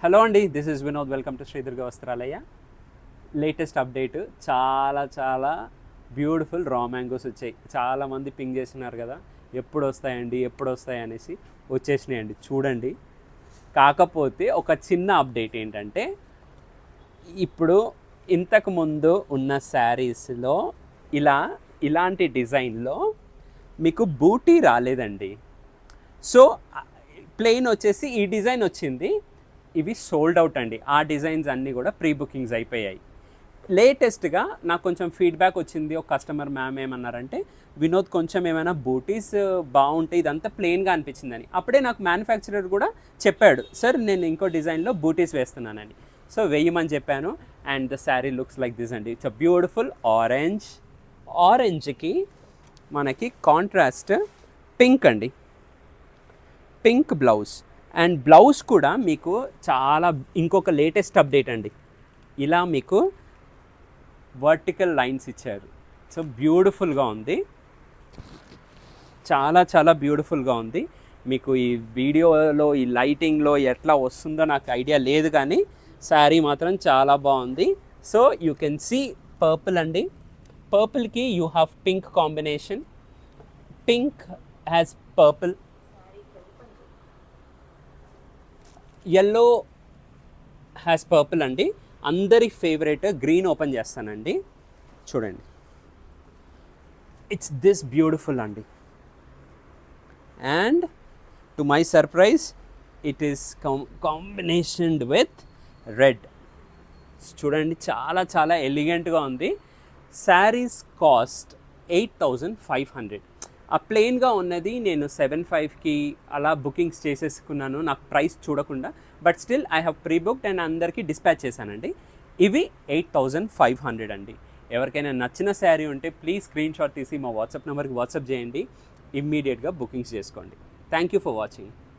Hello అండి, this is Vinod. Welcome to Sri Durga Vastralaya. Latest update, చాలా beautiful raw mangoes వచ్చాయి. చాలామంది పింగ్ చేస్తున్నారు కదా, ఎప్పుడు వస్తాయి అనేసి. వచ్చేసినాయండి, చూడండి. కాకపోతే ఒక చిన్న అప్డేట్ ఏంటంటే, ఇప్పుడు ఇంతకుముందు ఉన్న శారీస్లో ఇలాంటి డిజైన్లో మీకు బూటీ రాలేదండి. సో ప్లెయిన్ వచ్చేసి ఈ డిజైన్ వచ్చింది. ఇవి సోల్డ్ అవుట్ అండి. ఆ డిజైన్స్ అన్నీ కూడా ప్రీ బుకింగ్స్ అయిపోయాయి. లేటెస్ట్గా నాకు కొంచెం ఫీడ్బ్యాక్ వచ్చింది. ఒక కస్టమర్ మ్యామ్ ఏమన్నారంటే, వినోద్ కొంచెం ఏమైనా బూటీస్ బాగుంటాయి, ఇదంతా ప్లెయిన్గా అనిపించిందని. అప్పుడే నాకు మ్యానుఫ్యాక్చరర్ కూడా చెప్పాడు, సార్ నేను ఇంకో డిజైన్లో బూటీస్ వేస్తున్నానని. సో వేయమని చెప్పాను. And the sari looks like this అండి. ఇట్స్ అ బ్యూటిఫుల్ ఆరెంజ్కి మనకి కాంట్రాస్ట్ పింక్ అండి, పింక్ బ్లౌజ్. అండ్ బ్లౌజ్ కూడా మీకు చాలా ఇంకొక లేటెస్ట్ అప్డేట్ అండి. ఇలా మీకు వర్టికల్ లైన్స్ ఇచ్చారు. సో బ్యూటిఫుల్గా ఉంది, చాలా బ్యూటిఫుల్గా ఉంది. మీకు ఈ వీడియోలో ఈ లైటింగ్లో ఎట్లా వస్తుందో నాకు ఐడియా లేదు, కానీ శారీ మాత్రం చాలా బాగుంది. So you can see purple అండి. పర్పుల్కి you have pink combination. Pink has purple, yellow has purple అండి. అందరి ఫేవరెట్ గ్రీన్ ఓపెన్ చేస్తానండి, చూడండి. ఇట్స్ దిస్ బ్యూటిఫుల్ అండి. And to my surprise it is combinationed with red. చూడండి, చాలా ఎలిగెంట్గా ఉంది. శారీస్ కాస్ట్ 8,500. ఆ ప్లెయిన్గా ఉన్నది నేను 7,500కి అలా బుకింగ్స్ చేసేసుకున్నాను, నాకు ప్రైస్ చూడకుండా. But still I have pre booked and అందరికీ డిస్పాచ్ చేశానండి. ఇవి 8,500 అండి. ఎవరికైనా నచ్చిన శారీ ఉంటే ప్లీజ్ స్క్రీన్ షాట్ తీసి మా వాట్సాప్ నెంబర్కి వాట్సాప్ చేయండి. ఇమ్మీడియట్గా బుకింగ్స్ చేసుకోండి. Thank you for watching.